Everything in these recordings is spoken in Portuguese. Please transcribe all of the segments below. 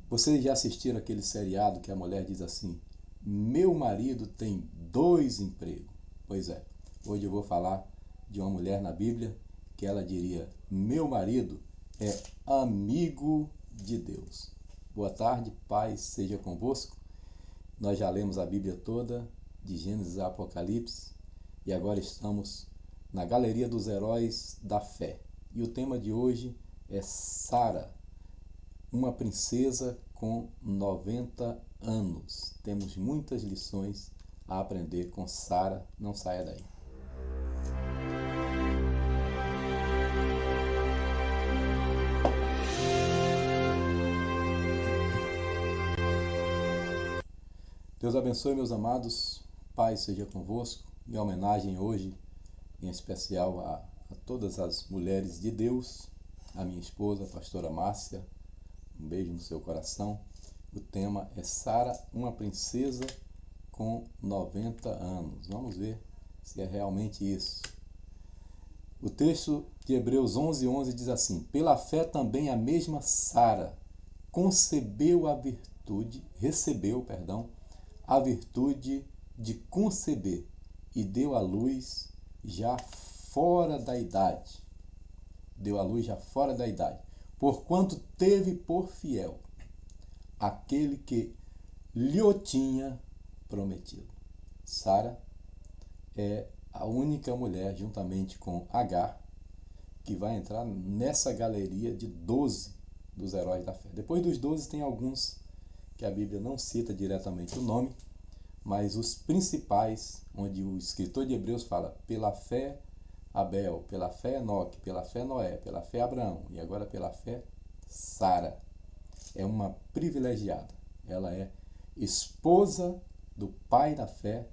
Vocês já assistiram aquele seriado que a mulher diz assim: meu marido tem 2 empregos? Pois é, hoje eu vou falar de uma mulher na Bíblia que ela diria: meu marido é amigo de Deus. Boa tarde, paz seja convosco. Nós já lemos a Bíblia toda, de Gênesis a Apocalipse, e agora estamos na galeria dos heróis da fé. E o tema de hoje é Sara, uma princesa com 90 anos. Temos muitas lições a aprender com Sara. Não saia daí. Deus abençoe, meus amados. Paz seja convosco. Minha homenagem hoje, em especial a todas as mulheres de Deus, a minha esposa, a pastora Márcia. Um beijo no seu coração. O tema é Sara, uma princesa com 90 anos. Vamos ver se é realmente isso. O texto de Hebreus 11:11 diz assim: pela fé também a mesma Sara recebeu a virtude de conceber e deu à luz já fora da idade. Porquanto teve por fiel aquele que lhe o tinha prometido. Sara é a única mulher, juntamente com Agar, que vai entrar nessa galeria de 12 dos heróis da fé. Depois dos 12 tem alguns que a Bíblia não cita diretamente o nome, mas os principais, onde o escritor de Hebreus fala pela fé Abel, pela fé Enoque, pela fé Noé, pela fé Abraão e agora pela fé Sara. É uma privilegiada. Ela é esposa do pai da fé,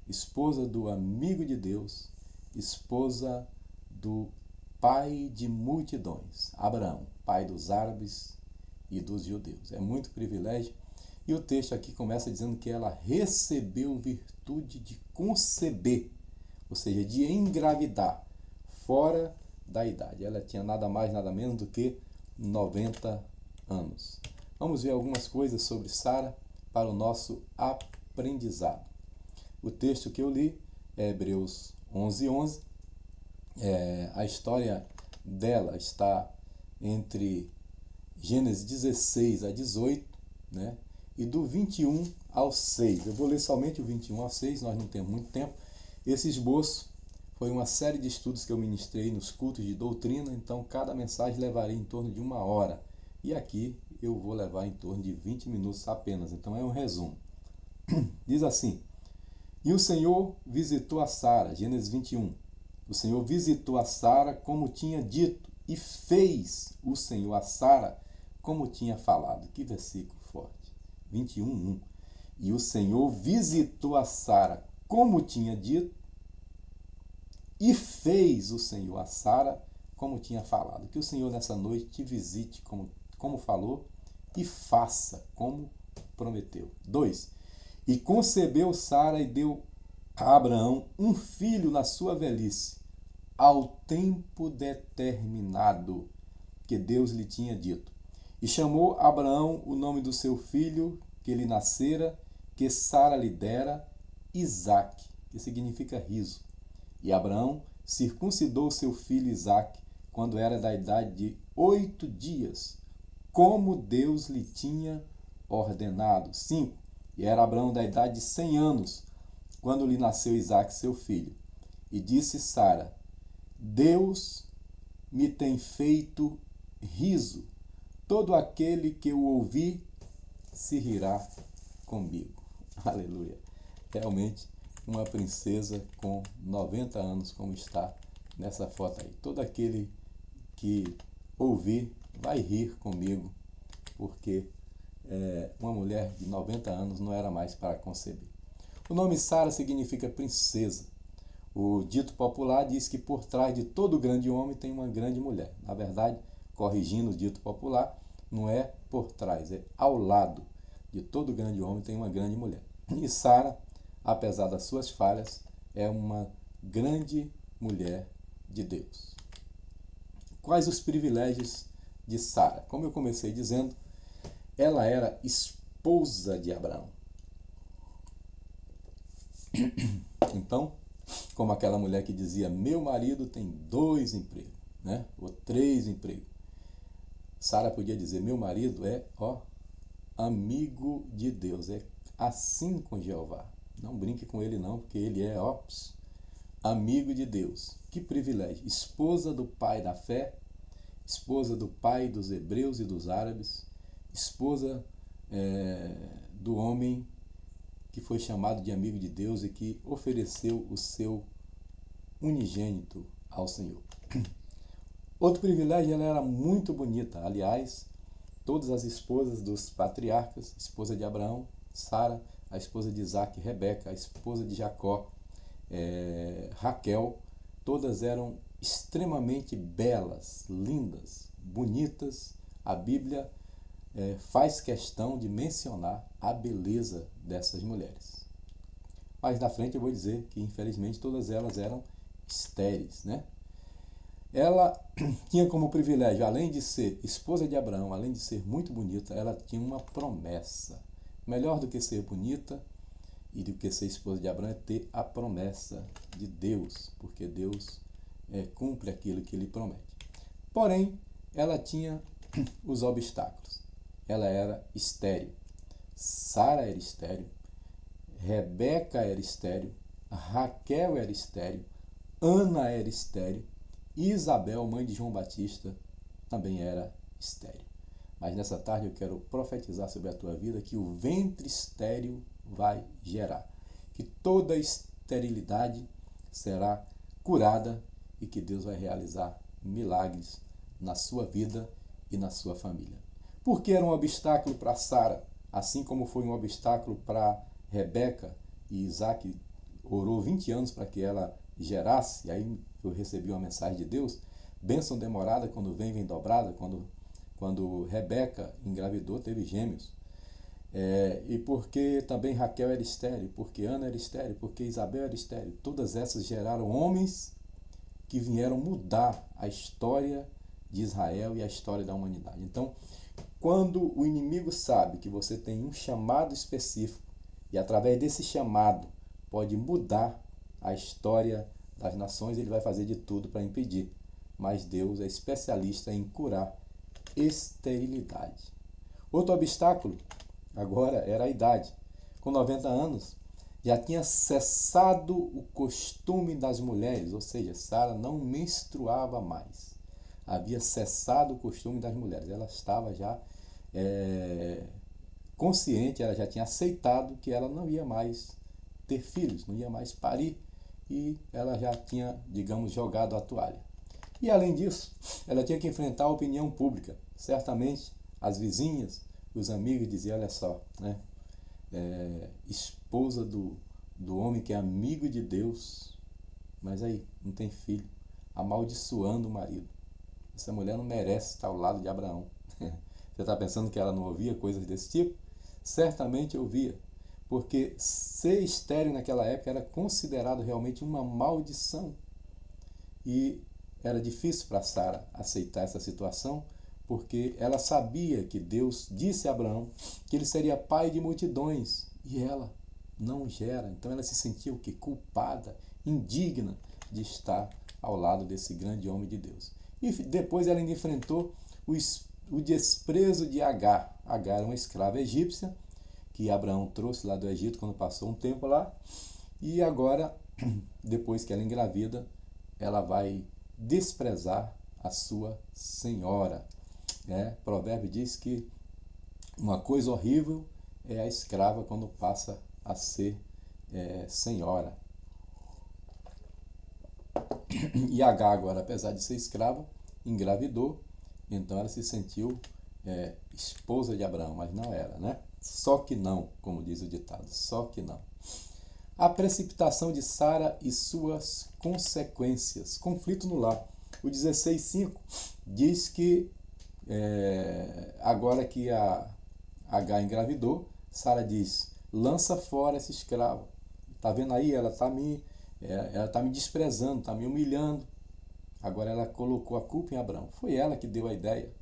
esposa do amigo de Deus, esposa do pai de multidões, Abraão, pai dos árabes e dos judeus. É muito privilégio. E o texto aqui começa dizendo que ela recebeu virtude de conceber, ou seja, de engravidar, fora da idade. Ela tinha nada mais, nada menos do que 90 anos. Vamos ver algumas coisas sobre Sara para o nosso aprendizado. O texto que eu li é Hebreus 11:11. A história dela está entre Gênesis 16 a 18, né? E do 21 ao 6. Eu vou ler somente o 21 ao 6, nós não temos muito tempo. Esse esboço foi uma série de estudos que eu ministrei nos cultos de doutrina, então cada mensagem levaria em torno de 1 hora. E aqui eu vou levar em torno de 20 minutos apenas, então é um resumo. Diz assim: e o Senhor visitou a Sara, Gênesis 21. O Senhor visitou a Sara como tinha dito, e fez o Senhor a Sara como tinha falado. Que versículo forte. 21:1. E o Senhor visitou a Sara como tinha dito, e fez o Senhor a Sara como tinha falado. Que o Senhor nessa noite te visite como falou e faça como prometeu. 2. E concebeu Sara e deu a Abraão um filho na sua velhice, ao tempo determinado que Deus lhe tinha dito. E chamou Abraão o nome do seu filho que lhe nascera, que Sara lhe dera, Isaque, que significa riso. E Abraão circuncidou seu filho Isaque quando era da idade de 8 dias, como Deus lhe tinha ordenado. 5. E era Abraão da idade de 100 anos, quando lhe nasceu Isaque, seu filho. E disse Sara: Deus me tem feito riso. Todo aquele que o ouvir se rirá comigo. Aleluia. Realmente uma princesa com 90 anos, como está nessa foto aí. Todo aquele que ouvir vai rir comigo, porque uma mulher de 90 anos não era mais para conceber. O nome Sara significa princesa. O dito popular diz que por trás de todo grande homem tem uma grande mulher. Na verdade, corrigindo o dito popular, não é por trás, é ao lado de todo grande homem tem uma grande mulher. E Sara, apesar das suas falhas, é uma grande mulher de Deus. Quais os privilégios de Sara? Como eu comecei dizendo, ela era esposa de Abraão. Então, como aquela mulher que dizia, meu marido tem 2 empregos, né? Ou 3 empregos. Sara podia dizer, meu marido é, amigo de Deus, é assim com Jeová. Não brinque com ele não, porque ele é, amigo de Deus. Que privilégio. Esposa do pai da fé, esposa do pai dos hebreus e dos árabes, esposa do homem que foi chamado de amigo de Deus e que ofereceu o seu unigênito ao Senhor. Outro privilégio, ela era muito bonita. Aliás, todas as esposas dos patriarcas, esposa de Abraão, Sara, a esposa de Isaac, Rebeca, a esposa de Jacó, Raquel, todas eram extremamente belas, lindas, bonitas. A Bíblia faz questão de mencionar a beleza dessas mulheres. Mais na frente eu vou dizer que, infelizmente, todas elas eram estéreis, né? Ela tinha como privilégio, além de ser esposa de Abraão, além de ser muito bonita, ela tinha uma promessa. Melhor do que ser bonita e do que ser esposa de Abraão é ter a promessa de Deus, porque Deus cumpre aquilo que ele promete. Porém, ela tinha os obstáculos. Ela era estéril. Sara era estéril. Rebeca era estéril. Raquel era estéril. Ana era estéril. Isabel, mãe de João Batista, também era estéril. Mas nessa tarde eu quero profetizar sobre a tua vida que o ventre estéril vai gerar. Que toda esterilidade será curada e que Deus vai realizar milagres na sua vida e na sua família. Por que era um obstáculo para Sara, assim como foi um obstáculo para Rebeca, e Isaac orou 20 anos para que ela gerasse, e aí eu recebi uma mensagem de Deus, bênção demorada, quando vem dobrada. Quando Rebeca engravidou, teve gêmeos. E porque também Raquel era estéril, porque Ana era estéril, porque Isabel era estéril. Todas essas geraram homens que vieram mudar a história de Israel e a história da humanidade. Então, quando o inimigo sabe que você tem um chamado específico e através desse chamado pode mudar a história das nações, ele vai fazer de tudo para impedir. Mas Deus é especialista em curar esterilidade. Outro obstáculo agora era a idade. Com 90 anos, já tinha cessado o costume das mulheres, ou seja, Sara não menstruava mais. Havia cessado o costume das mulheres. Ela estava já consciente, ela já tinha aceitado que ela não ia mais ter filhos, não ia mais parir, e ela já tinha, digamos, jogado a toalha. E além disso, ela tinha que enfrentar a opinião pública. Certamente as vizinhas, os amigos diziam, olha só, né? Esposa do homem que é amigo de Deus, mas aí não tem filho, amaldiçoando o marido. Essa mulher não merece estar ao lado de Abraão. Você está pensando que ela não ouvia coisas desse tipo? Certamente ouvia, porque ser estéril naquela época era considerado realmente uma maldição. E era difícil para Sara aceitar essa situação, porque ela sabia que Deus disse a Abraão que ele seria pai de multidões, e ela não gera. Então ela se sentia o quê? Culpada, indigna de estar ao lado desse grande homem de Deus. E depois ela ainda enfrentou o desprezo de Agar. Agar era uma escrava egípcia que Abraão trouxe lá do Egito quando passou um tempo lá. E agora, depois que ela engravida, ela vai desprezar a sua senhora. Provérbio diz que uma coisa horrível é a escrava quando passa a ser senhora. E Agar agora, apesar de ser escrava, engravidou, então ela se sentiu esposa de Abraão, mas não era, né? Só que não, como diz o ditado, só que não. A precipitação de Sara e suas consequências. Conflito no lar. O 16:5 diz que agora que a Agar engravidou, Sara diz, lança fora esse escravo. Tá vendo aí? Ela tá me desprezando, tá me humilhando. Agora ela colocou a culpa em Abraão. Foi ela que deu a ideia.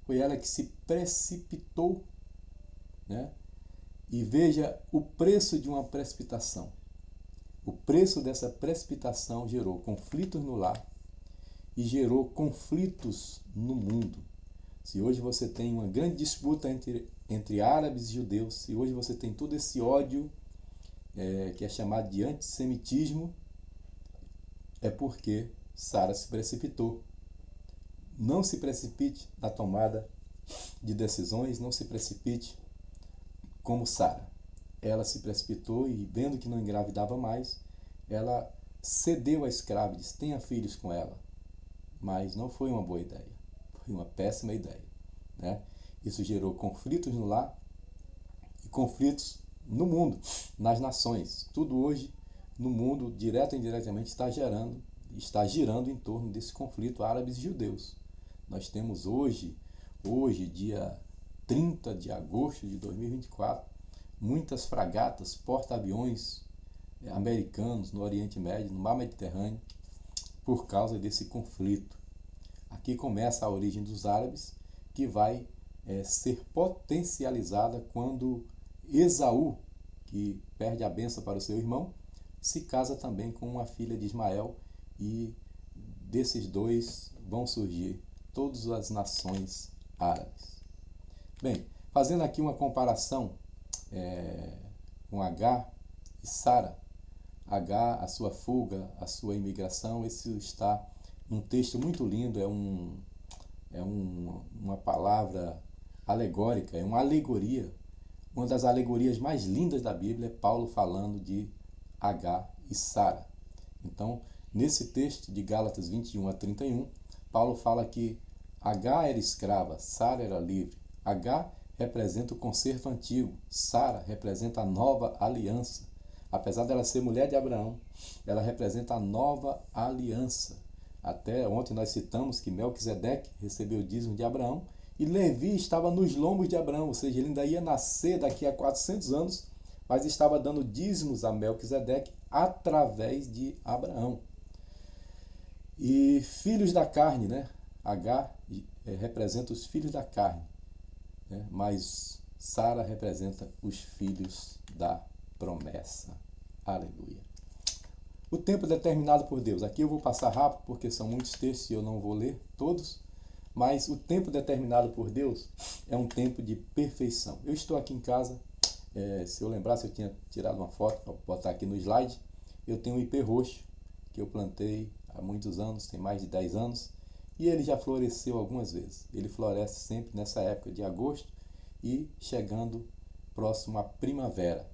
Foi ela que se precipitou né? E veja o preço de uma precipitação. O preço dessa precipitação gerou conflitos no lar e gerou conflitos no mundo. Se hoje você tem uma grande disputa entre árabes e judeus, se hoje você tem todo esse ódio que é chamado de antissemitismo, é porque Sara se precipitou. Não se precipite na tomada de decisões, não se precipite como Sara. Ela se precipitou e, vendo que não engravidava mais, ela cedeu à escrava e disse: tenha filhos com ela. Mas não foi uma boa ideia, foi uma péssima ideia, né? Isso gerou conflitos no lar e conflitos no mundo, nas nações. Tudo hoje no mundo, direto e indiretamente, está girando em torno desse conflito árabes e judeus. Nós temos hoje, dia 30 de agosto de 2024, muitas fragatas, porta-aviões americanos no Oriente Médio, no Mar Mediterrâneo, por causa desse conflito. Aqui começa a origem dos árabes, que vai ser potencializada quando Esaú, que perde a bênção para o seu irmão, se casa também com uma filha de Ismael, e desses dois vão surgir todas as nações árabes. Bem, fazendo aqui uma comparação com Agar e Sara. Agar, a sua fuga, a sua imigração, isso está num texto muito lindo, uma palavra alegórica, é uma alegoria. Uma das alegorias mais lindas da Bíblia é Paulo falando de Agar e Sara. Então, nesse texto de Gálatas 21-31, Paulo fala que Agar era escrava, Sara era livre. Agar representa o concerto antigo, Sara representa a nova aliança. Apesar dela ser mulher de Abraão, ela representa a nova aliança. Até ontem nós citamos que Melquisedeque recebeu o dízimo de Abraão e Levi estava nos lombos de Abraão, ou seja, ele ainda ia nascer daqui a 400 anos, mas estava dando dízimos a Melquisedeque através de Abraão. E filhos da carne, né? Agar representa os filhos da carne, né? Mas Sara representa os filhos da promessa. Aleluia. O tempo determinado por Deus. Aqui eu vou passar rápido porque são muitos textos e eu não vou ler todos, mas o tempo determinado por Deus é um tempo de perfeição. Eu estou aqui em casa, se eu lembrasse, eu tinha tirado uma foto para botar aqui no slide. Eu tenho um ipê roxo que eu plantei há muitos anos, tem mais de 10 anos, e ele já floresceu algumas vezes. Ele floresce sempre nessa época de agosto e chegando próximo à primavera.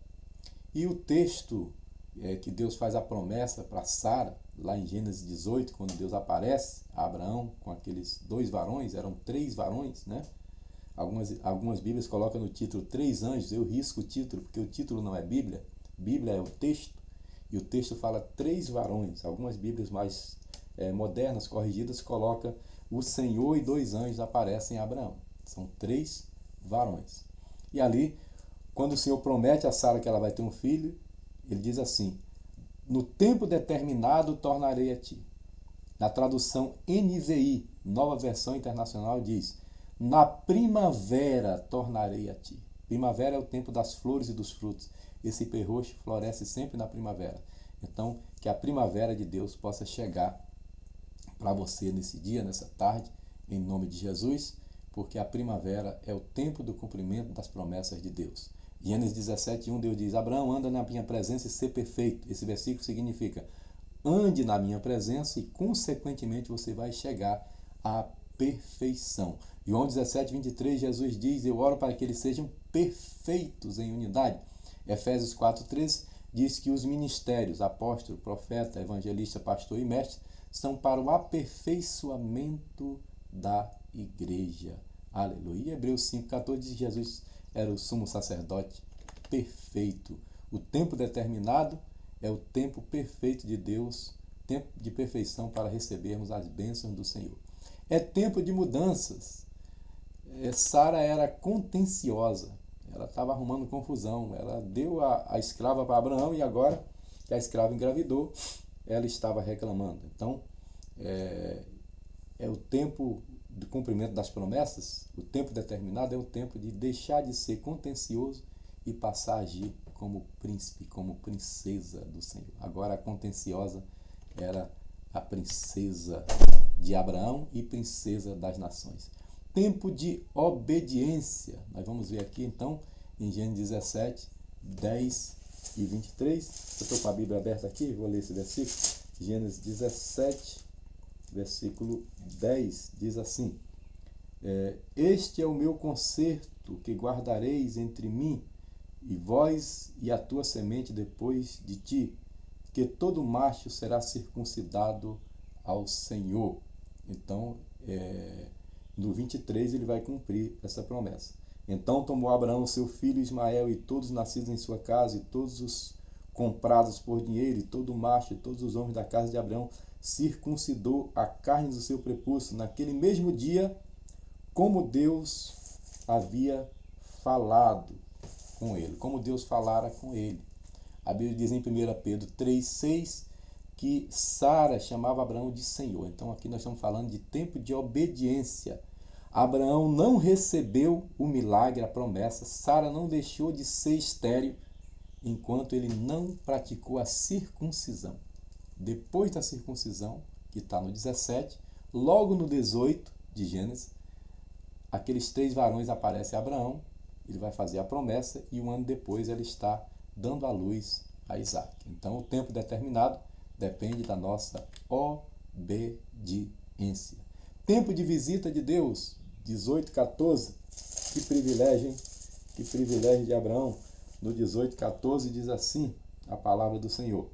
E o texto que Deus faz a promessa para Sara, lá em Gênesis 18, quando Deus aparece a Abraão com aqueles 2 varões, eram 3 varões, né? Algumas Bíblias colocam no título 3 anjos, eu risco o título, porque o título não é Bíblia, Bíblia é o texto, e o texto fala 3 varões. Algumas Bíblias mais modernas, corrigidas, colocam o Senhor e 2 anjos aparecem a Abraão. São 3 varões. E ali, quando o Senhor promete a Sara que ela vai ter um filho, ele diz assim: no tempo determinado tornarei a ti. Na tradução NVI, Nova Versão Internacional, diz: na primavera tornarei a ti. Primavera é o tempo das flores e dos frutos. Esse ipê roxo floresce sempre na primavera. Então, que a primavera de Deus possa chegar para você nesse dia, nessa tarde, em nome de Jesus, porque a primavera é o tempo do cumprimento das promessas de Deus. Gênesis 17:1, Deus diz: Abraão, anda na minha presença e ser perfeito. Esse versículo significa: ande na minha presença e, consequentemente, você vai chegar à perfeição. João 17:23, Jesus diz: eu oro para que eles sejam perfeitos em unidade. Efésios 4:13 diz que os ministérios, apóstolo, profeta, evangelista, pastor e mestre, são para o aperfeiçoamento da igreja. Aleluia. Hebreus 5:14 diz que Jesus era o sumo sacerdote perfeito. O tempo determinado é o tempo perfeito de Deus, tempo de perfeição para recebermos as bênçãos do Senhor. É tempo de mudanças. Sara era contenciosa, ela estava arrumando confusão, ela deu a escrava para Abraão e agora que a escrava engravidou, ela estava reclamando. Então, é o tempo do cumprimento das promessas, o tempo determinado é o tempo de deixar de ser contencioso e passar a agir como príncipe, como princesa do Senhor. Agora a contenciosa era a princesa de Abraão e princesa das nações. Tempo de obediência. Nós vamos ver aqui então em Gênesis 17, 10 e 23. Eu estou com a Bíblia aberta aqui, vou ler esse versículo. Gênesis 17, versículo 10 diz assim: este é o meu concerto que guardareis entre mim e vós e a tua semente depois de ti, que todo macho será circuncidado ao Senhor. Então, no 23 ele vai cumprir essa promessa. Então tomou Abraão seu filho Ismael e todos os nascidos em sua casa e todos os comprados por dinheiro e todo macho e todos os homens da casa de Abraão circuncidou a carne do seu prepúcio naquele mesmo dia, como Deus havia falado com ele, como Deus falara com ele. A Bíblia diz em 1 Pedro 3,6 que Sara chamava Abraão de Senhor. Então aqui nós estamos falando de tempo de obediência. Abraão não recebeu o milagre, a promessa. Sara não deixou de ser estéril enquanto ele não praticou a circuncisão. Depois da circuncisão, que está no 17, logo no 18 de Gênesis, aqueles 3 varões aparecem a Abraão, ele vai fazer a promessa e um ano depois ele está dando à luz a Isaac. Então o tempo determinado depende da nossa obediência. Tempo de visita de Deus, 18:14, que privilégio, hein? Que privilégio de Abraão. No 18:14 diz assim a palavra do Senhor: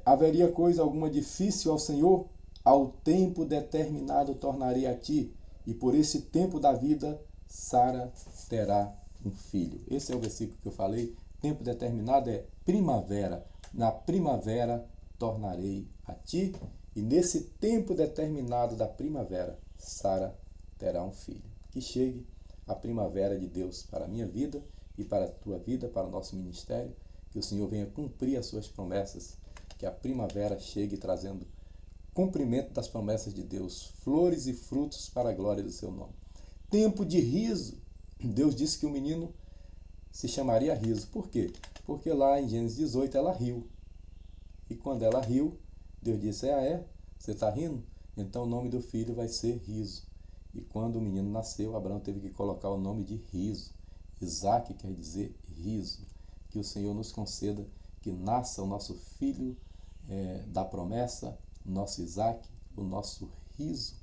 haveria coisa alguma difícil ao Senhor? Ao tempo determinado tornarei a ti, e por esse tempo da vida Sara terá um filho. Esse é o versículo que eu falei. Tempo determinado é primavera. Na primavera tornarei a ti, e nesse tempo determinado da primavera Sara terá um filho. Que chegue a primavera de Deus para a minha vida e para a tua vida, para o nosso ministério, que o Senhor venha cumprir as suas promessas, que a primavera chegue trazendo cumprimento das promessas de Deus, flores e frutos para a glória do seu nome. Tempo de riso. Deus disse que o menino se chamaria Riso. Por quê? Porque lá em Gênesis 18 ela riu. E quando ela riu, Deus disse: você está rindo? Então o nome do filho vai ser Riso. E quando o menino nasceu, Abraão teve que colocar o nome de Riso. Isaac quer dizer riso. Que o Senhor nos conceda que nasça o nosso filho da promessa, nosso Isaac, o nosso riso.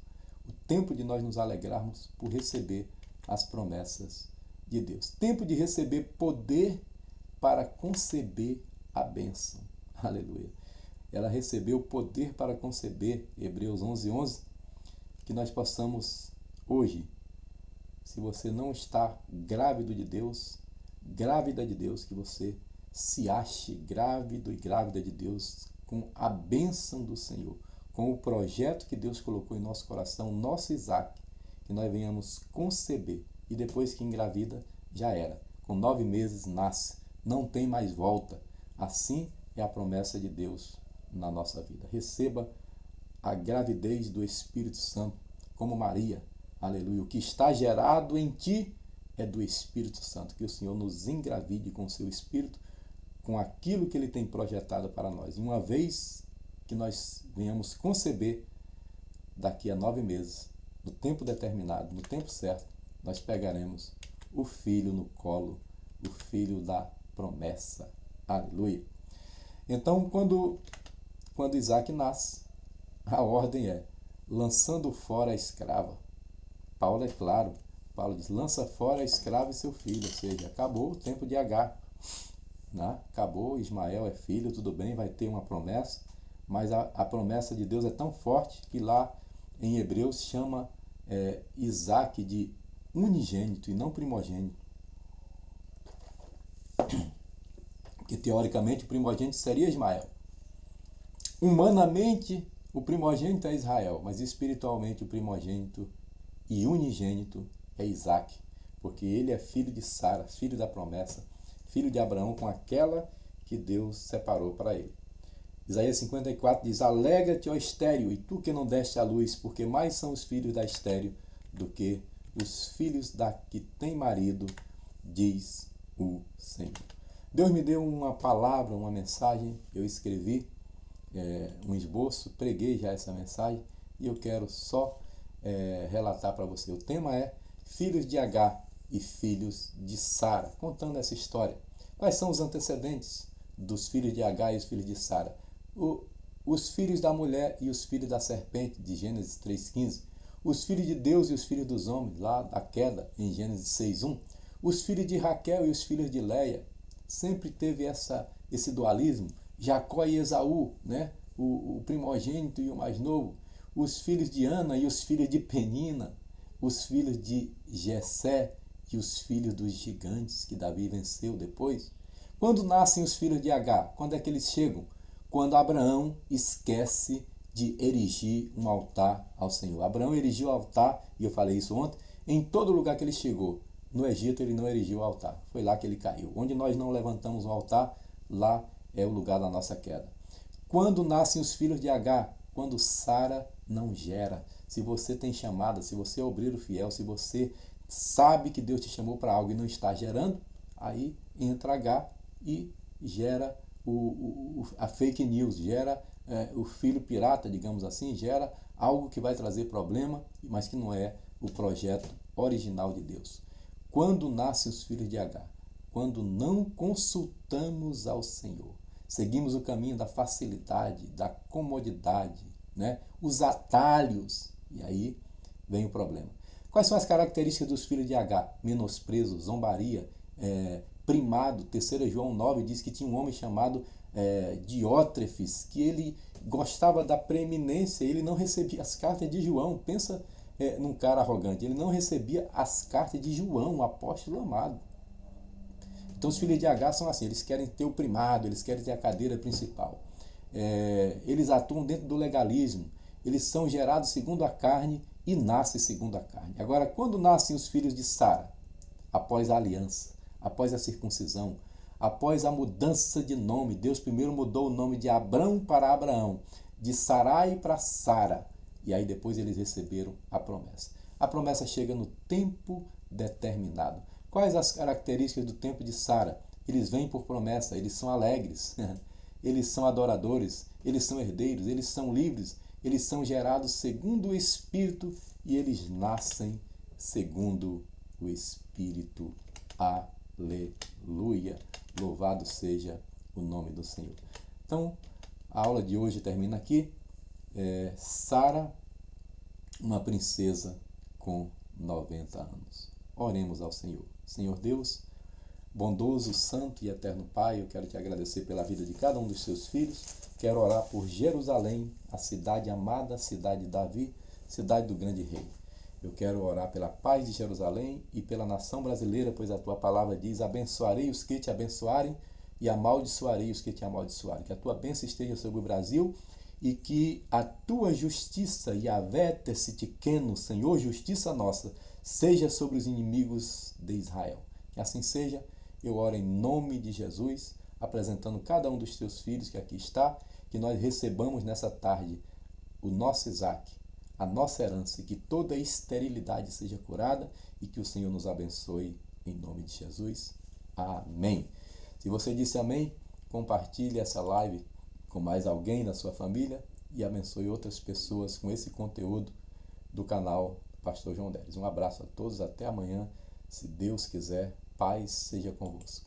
O tempo de nós nos alegrarmos por receber as promessas de Deus. Tempo de receber poder para conceber a bênção. Aleluia. Ela recebeu poder para conceber, Hebreus 11:11, que nós possamos hoje, se você não está grávido de Deus, grávida de Deus, que você se ache grávido e grávida de Deus com a bênção do Senhor, com o projeto que Deus colocou em nosso coração, nosso Isaac, que nós venhamos conceber e depois que engravida, já era. Com 9 meses nasce, não tem mais volta. Assim é a promessa de Deus na nossa vida. Receba a gravidez do Espírito Santo, como Maria. Aleluia. O que está gerado em ti é do Espírito Santo. Que o Senhor nos engravide com o seu Espírito, com aquilo que Ele tem projetado para nós. E uma vez que nós venhamos conceber, daqui a 9 meses, no tempo determinado, no tempo certo, nós pegaremos o filho no colo, o filho da promessa. Aleluia. Então, quando Isaac nasce, a ordem é lançando fora a escrava. Paulo é claro. Paulo diz: lança fora a escrava e seu filho. Ou seja, acabou o tempo de Agar. Né? Acabou, Ismael é filho, tudo bem, vai ter uma promessa. Mas a promessa de Deus é tão forte que lá em Hebreus chama Isaac de unigênito e não primogênito. Que teoricamente o primogênito seria Ismael. Humanamente o primogênito é Israel, mas espiritualmente o primogênito e unigênito é Isaac, porque ele é filho de Sara, filho da promessa, filho de Abraão com aquela que Deus separou para ele. Isaías 54 diz: alegra-te, ó estéril, e tu que não deste à luz, porque mais são os filhos da estéril do que os filhos da que tem marido, diz o Senhor. Deus me deu uma palavra, uma mensagem, eu escrevi um esboço, preguei já essa mensagem e eu quero só relatar para você. O tema é filhos de Agar e filhos de Sara, contando essa história. Quais são os antecedentes dos filhos de Agar e os filhos de Sara? Os filhos da mulher e os filhos da serpente, de Gênesis 3,15. Os filhos de Deus e os filhos dos homens, lá da queda, em Gênesis 6,1. Os filhos de Raquel e os filhos de Leia. Sempre teve esse dualismo. Jacó e Esaú, né? O primogênito e o mais novo. Os filhos de Ana e os filhos de Penina. Os filhos de Jessé e os filhos dos gigantes que Davi venceu depois. Quando nascem os filhos de Agar? Quando é que eles chegam? Quando Abraão esquece de erigir um altar ao Senhor. Abraão erigiu o altar, e eu falei isso ontem, em todo lugar que ele chegou. No Egito ele não erigiu o altar, foi lá que ele caiu. Onde nós não levantamos o altar, lá é o lugar da nossa queda. Quando nascem os filhos de Agar? Quando Sara não gera. Se você tem chamada, se você é obreiro fiel, se você sabe que Deus te chamou para algo e não está gerando, aí entra Agar e gera a fake news, gera o filho pirata, digamos assim, gera algo que vai trazer problema, mas que não é o projeto original de Deus. Quando nascem os filhos de Agar? Quando não consultamos ao Senhor. Seguimos o caminho da facilidade, da comodidade, né? Os atalhos, e aí vem o problema. Quais são as características dos filhos de Agar? Menosprezo, zombaria, primado. 3 João 9 diz que tinha um homem chamado Diótrefes, que ele gostava da preeminência, ele não recebia as cartas de João. Pensa num cara arrogante, ele não recebia as cartas de João, o apóstolo amado. Então os filhos de Agar são assim, eles querem ter o primado, eles querem ter a cadeira principal. Eles atuam dentro do legalismo, eles são gerados segundo a carne e nascem segundo a carne. Agora, quando nascem os filhos de Sara? Após a aliança, após a circuncisão, após a mudança de nome. Deus primeiro mudou o nome de Abrão para Abraão, de Sarai para Sara, e aí depois eles receberam a promessa. A promessa chega no tempo determinado. Quais as características do tempo de Sara? Eles vêm por promessa, eles são alegres, eles são adoradores, eles são herdeiros, eles são livres, eles são gerados segundo o Espírito e eles nascem segundo o Espírito. Aleluia! Louvado seja o nome do Senhor. Então, a aula de hoje termina aqui. Sara, uma princesa com 90 anos. Oremos ao Senhor. Senhor Deus, bondoso, santo e eterno Pai, eu quero te agradecer pela vida de cada um dos seus filhos. Quero orar por Jerusalém, a cidade amada, a cidade de Davi, cidade do grande rei. Eu quero orar pela paz de Jerusalém e pela nação brasileira, pois a tua palavra diz: abençoarei os que te abençoarem e amaldiçoarei os que te amaldiçoarem. Que a tua bênção esteja sobre o Brasil e que a tua justiça, Yahvé Tessitkenu, Senhor, justiça nossa, seja sobre os inimigos de Israel. Que assim seja. Eu oro em nome de Jesus, apresentando cada um dos teus filhos que aqui está, que nós recebamos nessa tarde o nosso Isaac, a nossa herança, e que toda esterilidade seja curada e que o Senhor nos abençoe em nome de Jesus. Amém. Se você disse amém, compartilhe essa live com mais alguém da sua família e abençoe outras pessoas com esse conteúdo do canal Pastor João Deres. Um abraço a todos, até amanhã, se Deus quiser. Paz seja convosco.